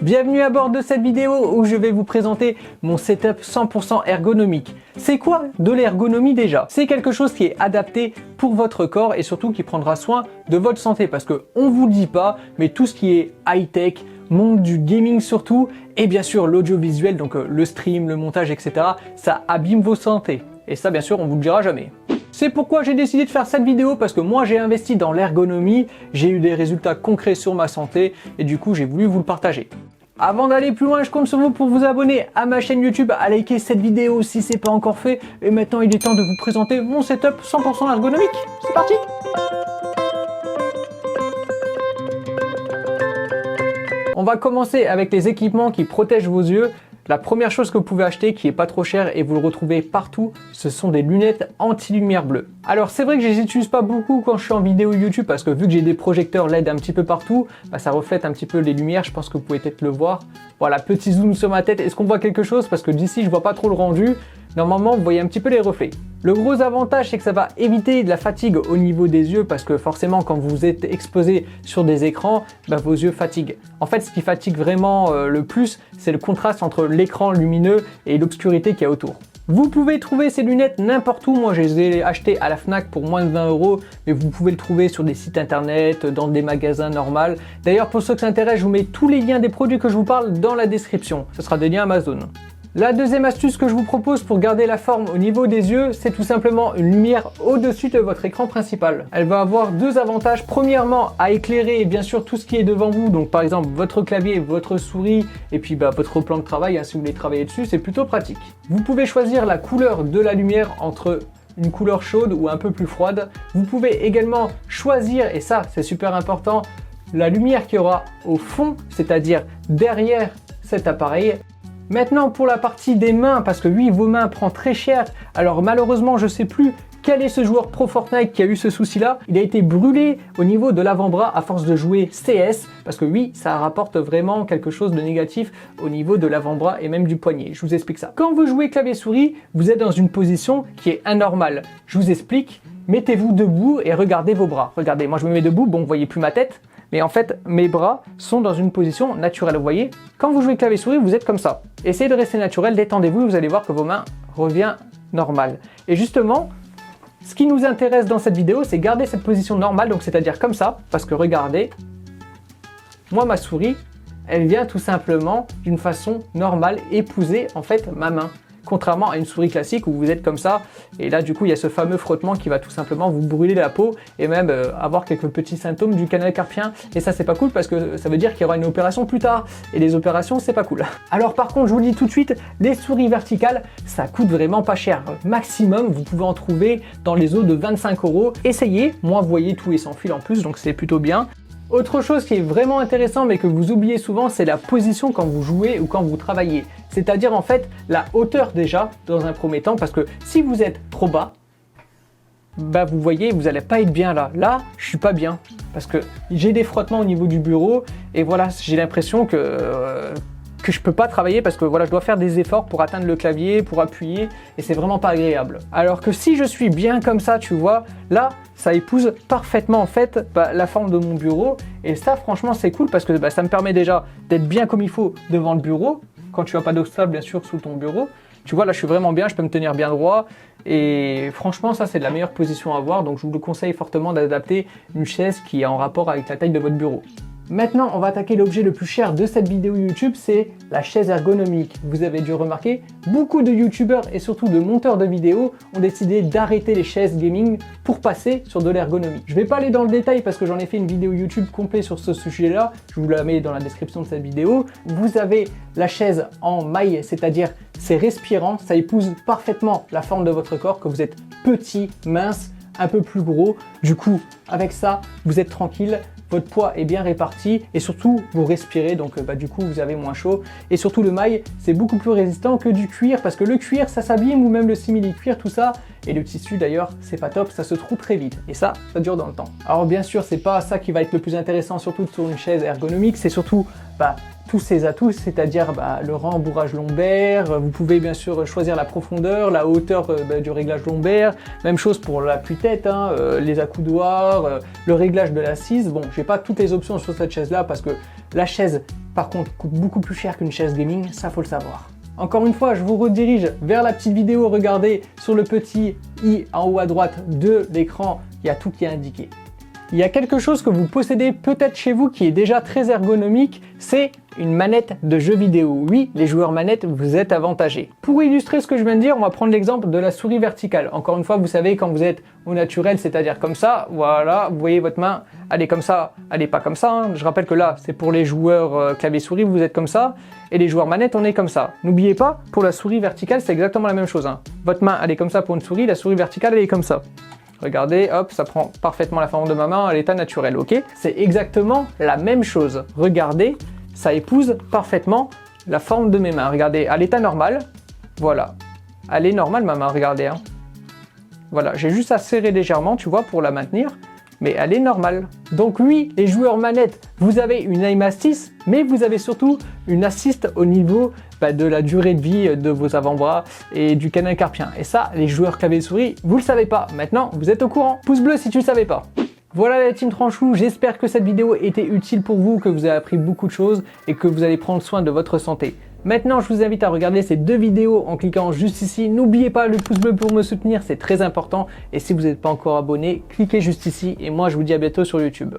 Bienvenue à bord de cette vidéo où je vais vous présenter mon setup 100% ergonomique. C'est quoi de l'ergonomie déjà? C'est quelque chose qui est adapté pour votre corps et surtout qui prendra soin de votre santé parce que on vous le dit pas, mais tout ce qui est high-tech, monde du gaming surtout, et bien sûr l'audiovisuel, donc le stream, le montage, etc. ça abîme vos santé. Et ça bien sûr on vous le dira jamais. C'est pourquoi j'ai décidé de faire cette vidéo parce que moi j'ai investi dans l'ergonomie, j'ai eu des résultats concrets sur ma santé et du coup j'ai voulu vous le partager. Avant d'aller plus loin, je compte sur vous pour vous abonner à ma chaîne YouTube, à liker cette vidéo si c'est pas encore fait. Et maintenant il est temps de vous présenter mon setup 100% ergonomique. C'est parti! On va commencer avec les équipements qui protègent vos yeux. La première chose que vous pouvez acheter qui est pas trop cher et vous le retrouvez partout, ce sont des lunettes anti-lumière bleue. Alors c'est vrai que je les utilise pas beaucoup quand je suis en vidéo YouTube parce que vu que j'ai des projecteurs LED un petit peu partout, ça reflète un petit peu les lumières, je pense que vous pouvez peut-être le voir. Voilà, petit zoom sur ma tête, est-ce qu'on voit quelque chose? Parce que d'ici je vois pas trop le rendu. Normalement vous voyez un petit peu les reflets. Le gros avantage c'est que ça va éviter de la fatigue au niveau des yeux parce que forcément quand vous êtes exposé sur des écrans, vos yeux fatiguent. En fait ce qui fatigue vraiment le plus c'est le contraste entre l'écran lumineux et l'obscurité qu'il y a autour. Vous pouvez trouver ces lunettes n'importe où, moi je les ai achetées à la Fnac pour moins de 20 €, mais vous pouvez le trouver sur des sites internet, dans des magasins normaux. D'ailleurs pour ceux que ça intéresse, je vous mets tous les liens des produits que je vous parle dans la description, ce sera des liens Amazon. La deuxième astuce que je vous propose pour garder la forme au niveau des yeux, c'est tout simplement une lumière au-dessus de votre écran principal. Elle va avoir deux avantages. Premièrement, à éclairer bien sûr tout ce qui est devant vous, donc par exemple votre clavier, votre souris et puis votre plan de travail, si vous voulez travailler dessus, c'est plutôt pratique. Vous pouvez choisir la couleur de la lumière entre une couleur chaude ou un peu plus froide. Vous pouvez également choisir, et ça c'est super important, la lumière qu'il y aura au fond, c'est-à-dire derrière cet appareil. Maintenant pour la partie des mains, parce que oui vos mains prennent très cher, alors malheureusement je sais plus quel est ce joueur pro Fortnite qui a eu ce souci là, il a été brûlé au niveau de l'avant-bras à force de jouer CS, parce que oui ça rapporte vraiment quelque chose de négatif au niveau de l'avant-bras et même du poignet, je vous explique ça. Quand vous jouez clavier souris, vous êtes dans une position qui est anormale, je vous explique, mettez-vous debout et regardez vos bras, regardez moi je me mets debout, bon vous voyez plus ma tête, mais en fait, mes bras sont dans une position naturelle. Vous voyez, quand vous jouez clavier souris, vous êtes comme ça. Essayez de rester naturel, détendez-vous et vous allez voir que vos mains reviennent normales. Et justement, ce qui nous intéresse dans cette vidéo, c'est garder cette position normale, donc c'est-à-dire comme ça, parce que regardez, moi ma souris, elle vient tout simplement d'une façon normale, épouser en fait ma main. Contrairement à une souris classique où vous êtes comme ça et là du coup il y a ce fameux frottement qui va tout simplement vous brûler la peau et même avoir quelques petits symptômes du canal carpien et ça c'est pas cool parce que ça veut dire qu'il y aura une opération plus tard et les opérations c'est pas cool. Alors par contre je vous le dis tout de suite, les souris verticales ça coûte vraiment pas cher, maximum vous pouvez en trouver dans les eaux de 25 €. Essayez, moi vous voyez tout est sans fil en plus donc c'est plutôt bien. Autre chose qui est vraiment intéressant mais que vous oubliez souvent, c'est la position quand vous jouez ou quand vous travaillez. C'est-à-dire en fait la hauteur déjà dans un premier temps parce que si vous êtes trop bas, vous voyez vous n'allez pas être bien là. Là je suis pas bien parce que j'ai des frottements au niveau du bureau et voilà j'ai l'impression que je peux pas travailler parce que voilà je dois faire des efforts pour atteindre le clavier, pour appuyer et c'est vraiment pas agréable. Alors que si je suis bien comme ça tu vois, là ça épouse parfaitement en fait la forme de mon bureau et ça franchement c'est cool parce que ça me permet déjà d'être bien comme il faut devant le bureau, quand tu n'as pas d'obstacle bien sûr sous ton bureau. Tu vois là je suis vraiment bien, je peux me tenir bien droit et franchement ça c'est de la meilleure position à avoir donc je vous le conseille fortement d'adapter une chaise qui est en rapport avec la taille de votre bureau. Maintenant, on va attaquer l'objet le plus cher de cette vidéo YouTube, c'est la chaise ergonomique. Vous avez dû remarquer, beaucoup de youtubeurs et surtout de monteurs de vidéos ont décidé d'arrêter les chaises gaming pour passer sur de l'ergonomie. Je ne vais pas aller dans le détail parce que j'en ai fait une vidéo YouTube complète sur ce sujet-là, je vous la mets dans la description de cette vidéo. Vous avez la chaise en maille, c'est-à-dire c'est respirant, ça épouse parfaitement la forme de votre corps, que vous êtes petit, mince, un peu plus gros. Du coup, avec ça, vous êtes tranquille. Votre poids est bien réparti et surtout vous respirez donc du coup vous avez moins chaud et surtout le maille c'est beaucoup plus résistant que du cuir parce que le cuir ça s'abîme ou même le simili-cuir tout ça et le tissu d'ailleurs c'est pas top, ça se trouve très vite et ça dure dans le temps. Alors bien sûr c'est pas ça qui va être le plus intéressant surtout sur une chaise ergonomique, c'est surtout tous ces atouts, c'est-à-dire le rembourrage lombaire, vous pouvez bien sûr choisir la profondeur, la hauteur du réglage lombaire, même chose pour l'appui-tête, les accoudoirs, le réglage de l'assise. Bon, j'ai pas toutes les options sur cette chaise-là parce que la chaise par contre coûte beaucoup plus cher qu'une chaise gaming, ça faut le savoir. Encore une fois, je vous redirige vers la petite vidéo, regardez sur le petit i en haut à droite de l'écran, il y a tout qui est indiqué. Il y a quelque chose que vous possédez peut-être chez vous qui est déjà très ergonomique, c'est une manette de jeu vidéo. Oui, les joueurs manettes, vous êtes avantagés. Pour illustrer ce que je viens de dire, on va prendre l'exemple de la souris verticale. Encore une fois, vous savez, quand vous êtes au naturel, c'est-à-dire comme ça, voilà, vous voyez votre main, elle est comme ça, elle n'est pas comme ça. Hein. Je rappelle que là, c'est pour les joueurs clavier-souris, vous êtes comme ça, et les joueurs manettes, on est comme ça. N'oubliez pas, pour la souris verticale, c'est exactement la même chose. Hein. Votre main, elle est comme ça pour une souris, la souris verticale, elle est comme ça. Regardez, hop, ça prend parfaitement la forme de ma main à l'état naturel, ok? C'est exactement la même chose. Regardez, ça épouse parfaitement la forme de mes mains. Regardez, à l'état normal, voilà. Elle est normale ma main, regardez. Hein. Voilà, j'ai juste à serrer légèrement, tu vois, pour la maintenir. Mais elle est normale. Donc oui, les joueurs manettes, vous avez une aim assist, mais vous avez surtout une assist au niveau de la durée de vie de vos avant-bras et du canal carpien. Et ça, les joueurs clavier souris, vous le savez pas. Maintenant, vous êtes au courant. Pouce bleu si tu le savais pas. Voilà la team Tranchou, j'espère que cette vidéo était utile pour vous, que vous avez appris beaucoup de choses et que vous allez prendre soin de votre santé. Maintenant, je vous invite à regarder ces deux vidéos en cliquant juste ici. N'oubliez pas le pouce bleu pour me soutenir, c'est très important. Et si vous n'êtes pas encore abonné, cliquez juste ici. Et moi, je vous dis à bientôt sur YouTube.